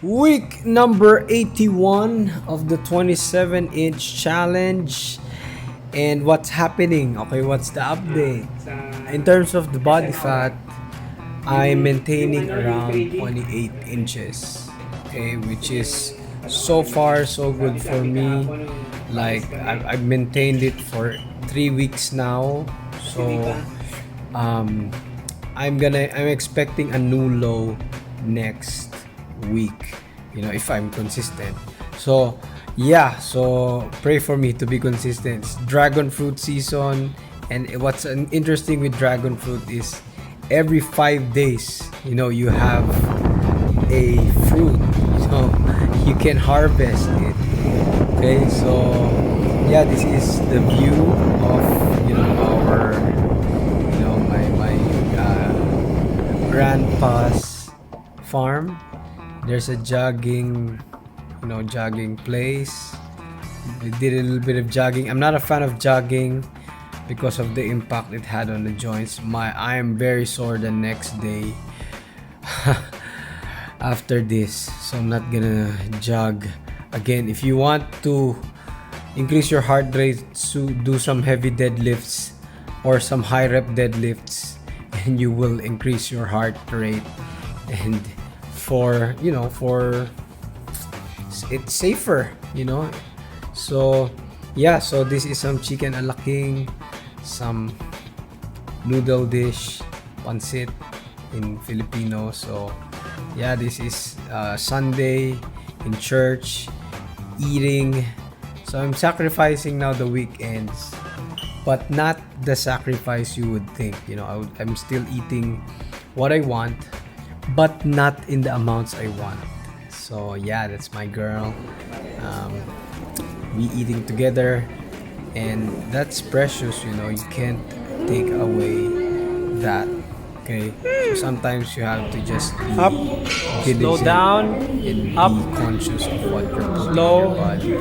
Week number 81 of the 27-inch challenge. And what's happening? Okay, what's the update? In terms of the body fat, I'm maintaining around 28 inches. Okay, which is so far so good for me. Like I've maintained it for 3 weeks now. So um, I'm expecting a new low next week, if I'm consistent. So yeah, so pray for me to be consistent. It's dragon fruit season, and what's interesting with dragon fruit is every 5 days, you have a fruit, you can harvest it. Okay, so yeah, this is the view of our my grandpa's farm. There's a jogging place. We did a little bit of jogging. I'm not a fan of jogging because of the impact it had on the joints. I am very sore the next day after this, so I'm not gonna jog again. If you want to increase your heart rate, so do some heavy deadlifts or some high rep deadlifts, and you will increase your heart rate. And for it's safer, so yeah, so this is some chicken alaking, some noodle dish, pancit in Filipino. So yeah, this is Sunday in church, eating. So I'm sacrificing now the weekends, but not the sacrifice you would think. I'm still eating what I want, but not in the amounts I want. So yeah, that's my girl. We eating together, and that's precious. You can't take away that. Okay, so sometimes you have to just be Up, slow diligent down, and up, be conscious of what you're putting in slow, your body.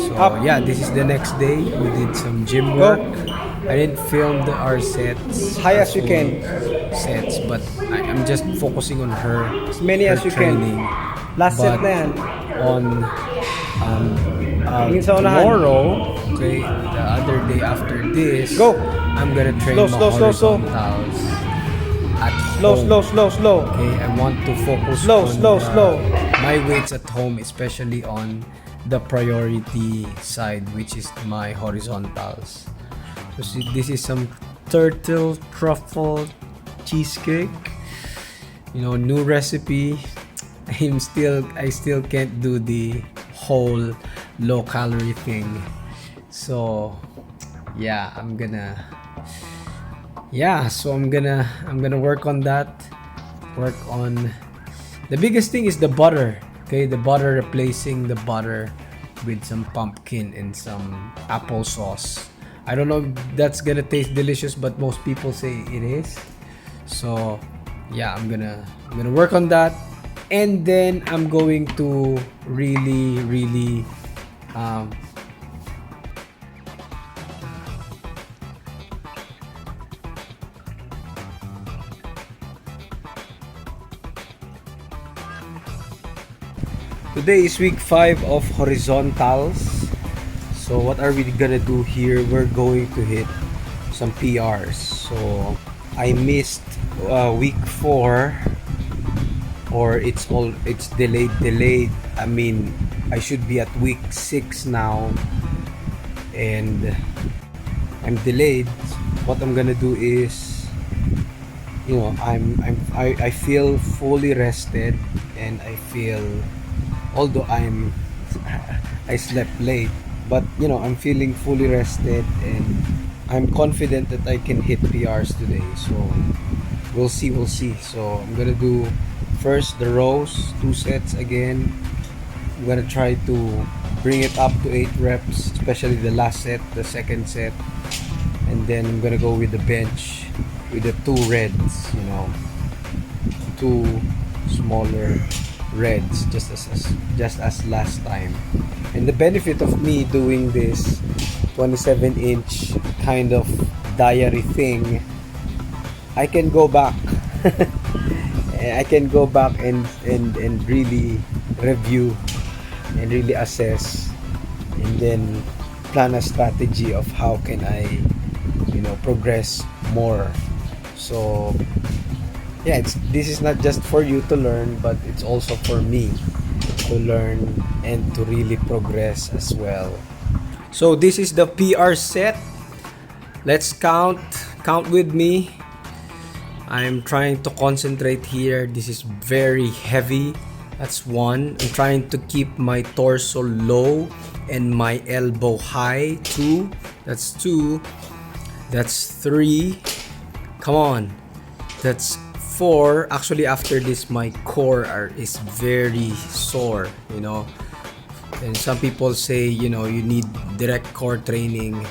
So up. yeah, this is the next day. We did some gym work. I didn't film our sets, High our as you full can. sets, but I'm just focusing on As many her as you training. can. Last set But na yan. on Tingin sa unahan. tomorrow, okay, the other day after this, Go. I'm gonna train Slow, my slow, slow, slow. horizontals at Slow, home. slow, slow, slow. Okay, I want to focus Slow, on slow, slow. my weights at home, especially on the priority side, which is my horizontals. So see, this is some turtle truffle cheesecake. New recipe. I still can't do the whole low calorie thing. So yeah, I'm gonna work on that. Work on the biggest thing is the butter. Okay, the butter, replacing the butter with some pumpkin and some applesauce. I don't know if that's gonna taste delicious, but most people say it is. So yeah, I'm gonna work on that, and then I'm going to really today is week 5 of horizontals. So what are we gonna do here? We're going to hit some PRs. So I missed week 4, or it's delayed. I mean, I should be at week 6 now, and I'm delayed. What I'm gonna do is, I feel fully rested, and I feel, although I slept late, but I'm feeling fully rested, and I'm confident that I can hit PRs today. So we'll see. So I'm gonna do first the rows, 2 sets again. I'm gonna try to bring it up to 8 reps, especially the last set, the second set, and then I'm gonna go with the bench with the 2 reds, 2 smaller reds, just as last time. And the benefit of me doing this 27-inch kind of diary thing, I can go back and I can go back and really review and really assess, and then plan a strategy of how can I, progress more. So yeah, this is not just for you to learn, but it's also for me to learn and to really progress as well. So this is the PR set. Let's count with me. I'm trying to concentrate here. This is very heavy. That's 1. I'm trying to keep my torso low and my elbow high. 2. That's 2. That's 3. Come on. That's 4. Actually, after this, my core is very sore, And some people say, you need direct core training.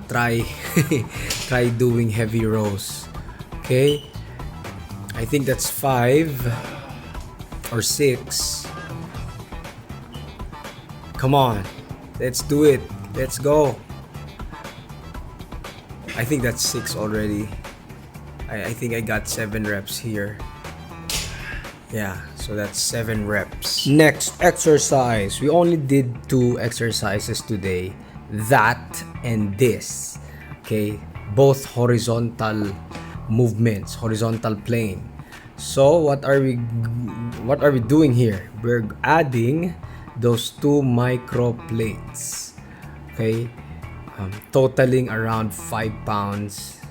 Try try doing heavy rows. Okay, I think that's 5 or 6. Come on, let's do it. Let's go. I think that's 6 already. I think I got 7 reps here. Yeah, so that's 7 reps. Next exercise. We only did 2 exercises today. That and this. Okay, both horizontal movements, horizontal plane. So what are we doing here? We're adding those 2 micro plates. Okay, totaling around 5 pounds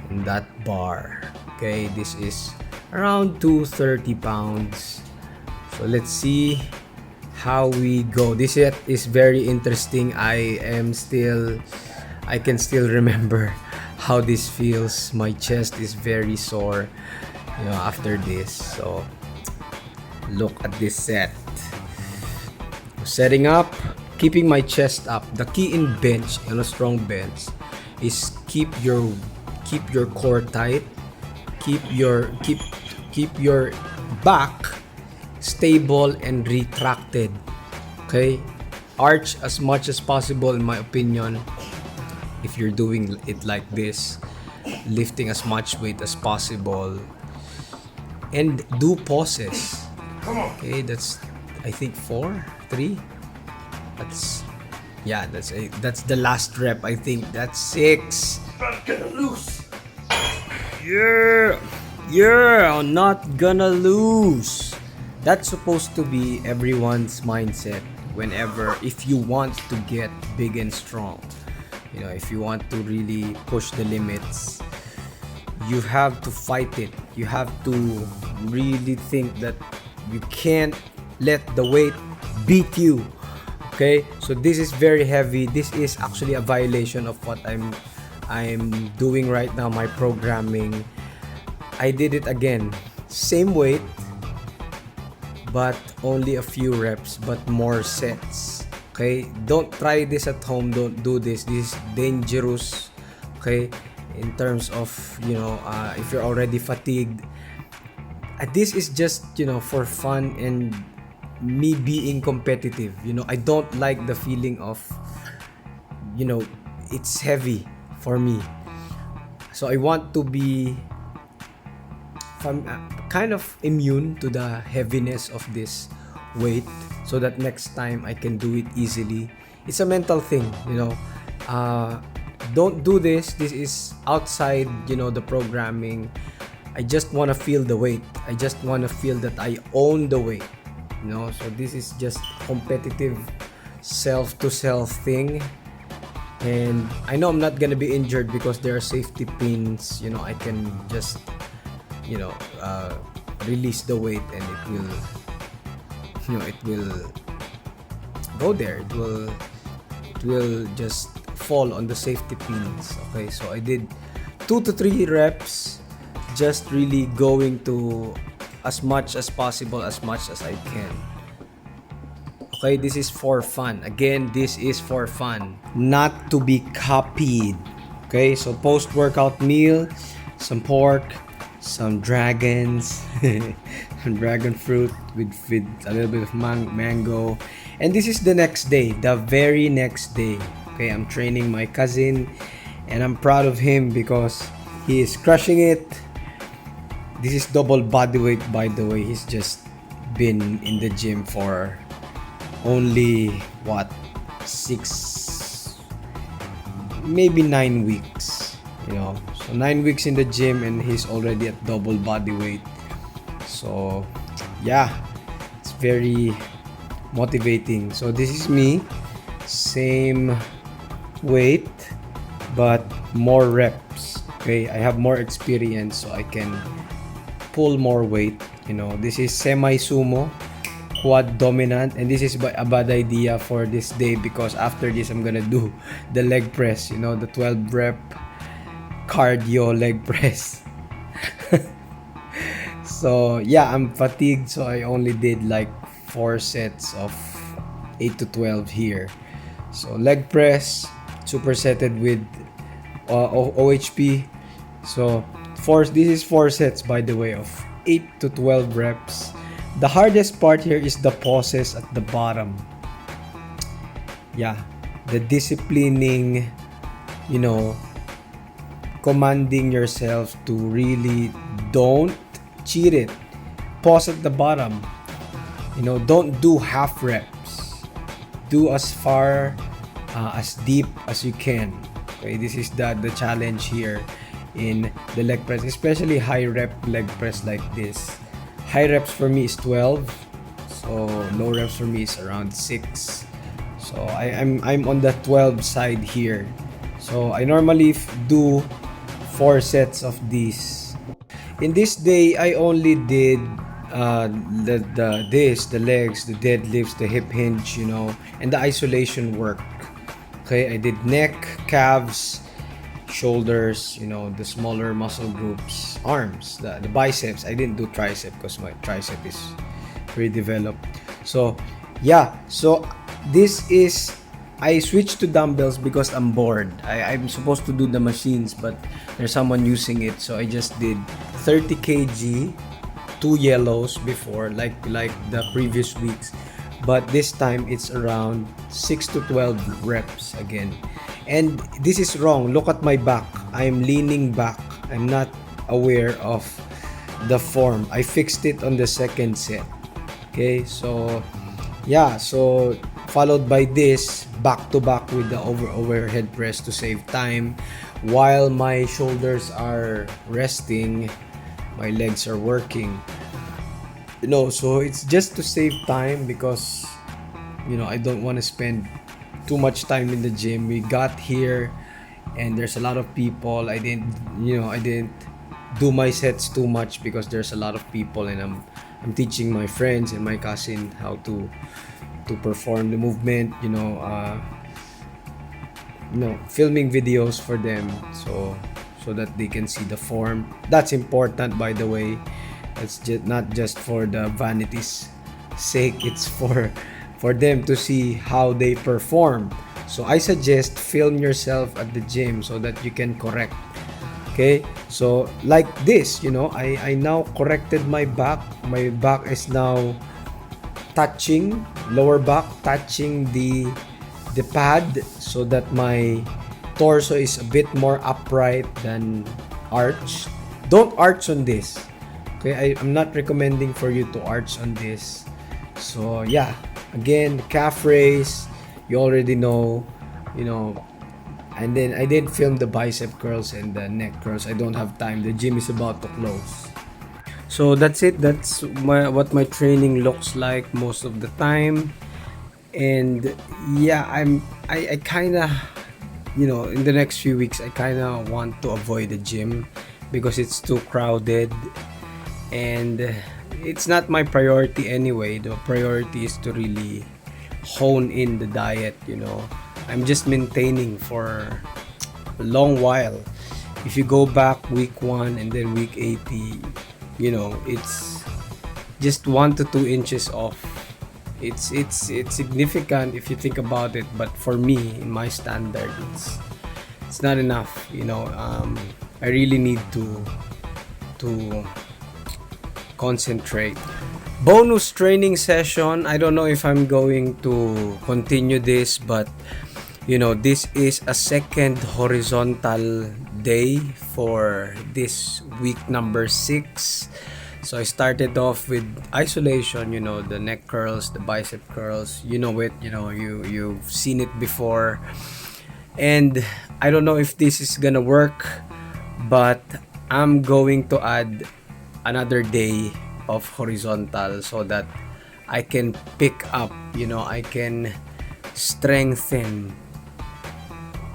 in that bar. Okay, this is around 230 pounds. So let's see how we go. This set is very interesting. I can still remember how this feels. My chest is very sore, after this. So look at this set. Setting up, keeping my chest up. The key in bench, a strong bench, is keep your core tight. Keep your back stable and retracted. Okay, arch as much as possible, in my opinion. If you're doing it like this, lifting as much weight as possible, and do pauses. Okay, that's I think 4, 3. That's the last rep. I think that's 6. Not gonna lose. Yeah, I'm not gonna lose. That's supposed to be everyone's mindset if you want to get big and strong. If you want to really push the limits, you have to fight it. You have to really think that you can't let the weight beat you. Okay, so this is very heavy. This is actually a violation of what I'm doing right now, my programming. I did it again, same weight, but only a few reps, but more sets. Okay, don't try this at home. Don't do this. This is dangerous. Okay, in terms of if you're already fatigued. This is just for fun and me being competitive. I don't like the feeling of it's heavy for me. So I want to be kind of immune to the heaviness of this weight, so that next time I can do it easily. It's a mental thing, don't do this. This is outside the programming. I just want to feel the weight. I just want to feel that I own the weight, so this is just competitive self to self thing. And I know I'm not gonna be injured because there are safety pins. I can just release the weight and it will go there. It will just fall on the safety pins. Okay, so I did 2 to 3 reps, just really going to as much as possible, as much as I can. Okay, this is for fun. Again, this is for fun, not to be copied. Okay, so post-workout meal, some pork, some dragons, some dragon fruit with a little bit of mango. And this is the next day, the very next day. Okay, I'm training my cousin and I'm proud of him because he is crushing it. This is double body weight, by the way. He's just been in the gym for only what, 6, maybe 9 weeks. So 9 weeks in the gym and he's already at double body weight. So yeah, it's very motivating. So this is me, same weight but more reps. Okay, I have more experience, so I can pull more weight. This is semi sumo, quad dominant, and this is a bad idea for this day because after this I'm gonna do the leg press, the 12 rep cardio leg press. So yeah, I'm fatigued, so I only did like 4 sets of 8 to 12 here. So leg press, supersetted with OHP. So this is 4 sets, by the way, of 8 to 12 reps. The hardest part here is the pauses at the bottom. Yeah, the disciplining, commanding yourself to really don't cheat it. Pause at the bottom. Don't do half reps. Do as far as deep as you can. Okay, this is the challenge here in the leg press, especially high rep leg press like this. High reps for me is 12, so low reps for me is around 6. So I'm on the 12 side here. So I normally do 4 sets of these. In this day, I only did the legs, the deadlifts, the hip hinge, and the isolation work. Okay, I did neck, calves, shoulders, the smaller muscle groups, arms, the biceps. I didn't do tricep because my tricep is pretty developed. So yeah, so this is, I switched to dumbbells because I'm bored. I'm supposed to do the machines, but there's someone using it, so I just did 30 kg, 2 yellows before, like the previous weeks, but this time it's around 6 to 12 reps again. And this is wrong. Look at my back. I'm leaning back. I'm not aware of the form. I fixed it on the second set. Okay, so yeah, so followed by this back to back with the overhead press to save time. While my shoulders are resting, my legs are working. So it's just to save time because I don't want to spend too much time in the gym. We got here and there's a lot of people. I didn't do my sets too much because there's a lot of people, and I'm teaching my friends and my cousin how to perform the movement, filming videos for them so that they can see the form. That's important, by the way. It's not just for the vanity's sake, it's for them to see how they perform. So I suggest film yourself at the gym so that you can correct. Okay, so like this, I now corrected my back. My back is now touching, lower back touching the pad, so that my torso is a bit more upright than arched. Don't arch on this. Okay, I'm not recommending for you to arch on this. So yeah, again, calf raise, you already know, and then I did film the bicep curls and the neck curls. I don't have time. The gym is about to close. So that's it. That's what my training looks like most of the time. And yeah, I kind of, in the next few weeks, I kind of want to avoid the gym because it's too crowded, and it's not my priority anyway. The priority is to really hone in the diet. I'm just maintaining for a long while. If you go back week 1 and then week 80, it's just 1 to 2 inches off. It's significant if you think about it, but for me, in my standard, it's not enough. I really need to concentrate. Bonus training session. I don't know if I'm going to continue this, but this is a second horizontal day for this week number 6. So I started off with isolation, the neck curls, the bicep curls. You know it, you've seen it before. And I don't know if this is gonna work, but I'm going to add another day of horizontal so that I can pick up, I can strengthen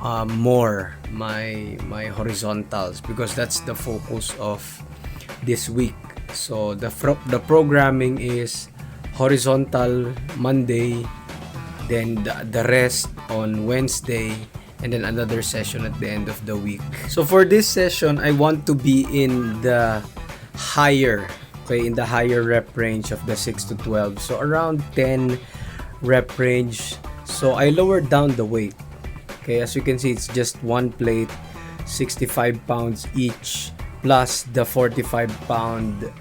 more my horizontals, because that's the focus of this week. So the programming is horizontal Monday, then the rest on Wednesday, and then another session at the end of the week. So for this session, I want to be in the higher rep range of the 6 to 12, so around 10 rep range. So I lowered down the weight. Okay, as you can see, it's just one plate, 65 pounds each, plus the 45-pound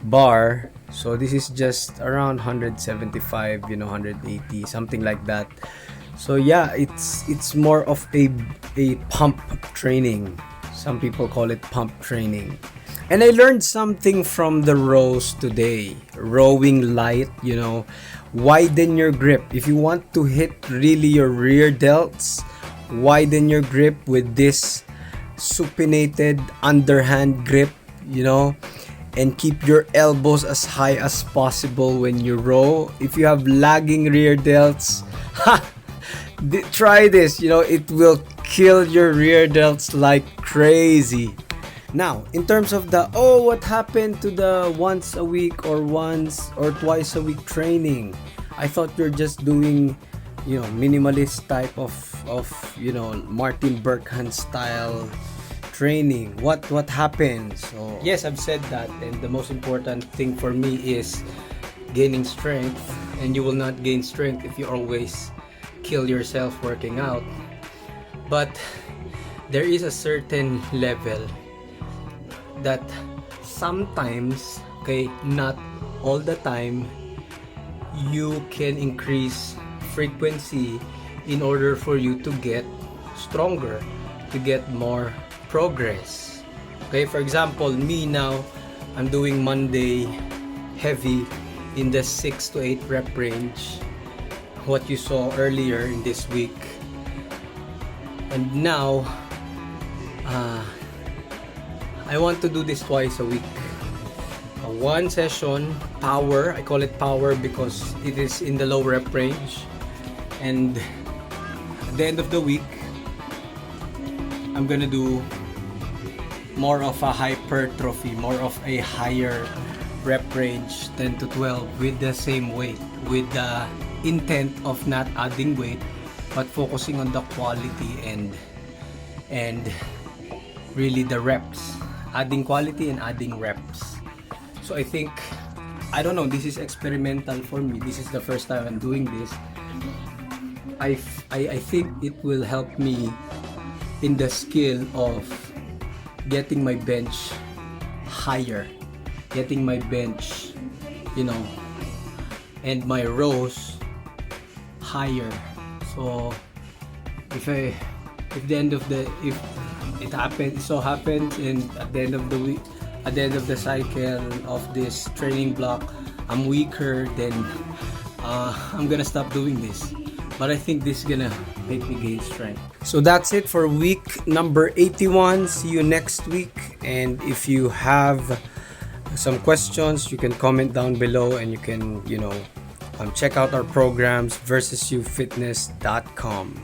bar. So this is just around 175, 180, something like that. So yeah, it's more of a pump training. Some people call it pump training. And I learned something from the rows today. Rowing light, widen your grip. If you want to hit really your rear delts, widen your grip with this supinated underhand grip, and keep your elbows as high as possible when you row. If you have lagging rear delts, try this. It will kill your rear delts like crazy. Now, in terms of what happened to the once a week or once or twice a week training? I thought you're just doing, minimalist type of Martin Berkhand style training. What happened? So yes, I've said that, and the most important thing for me is gaining strength, and you will not gain strength if you always kill yourself working out. But there is a certain level that sometimes, not all the time, you can increase frequency in order for you to get stronger, to get more progress. For example, me now, I'm doing Monday heavy in the 6 to 8 rep range, what you saw earlier in this week. And now I want to do this twice a week. One session, power. I call it power because it is in the low rep range. And at the end of the week, I'm gonna do more of a hypertrophy, more of a higher rep range, 10 to 12, with the same weight, with the intent of not adding weight, but focusing on the quality and really the reps. Adding quality and adding reps. So I think, I don't know, this is experimental for me. This is the first time I'm doing this. I think it will help me in the skill of getting my bench higher, getting my bench, and my rows higher. So if it happens, and at the end of the week, at the end of the cycle of this training block, I'm weaker, then I'm gonna stop doing this. But I think this is gonna make me gain strength. So that's it for week number 81. See you next week. And if you have some questions, you can comment down below, and you can check out our programs, versusyoufitness.com.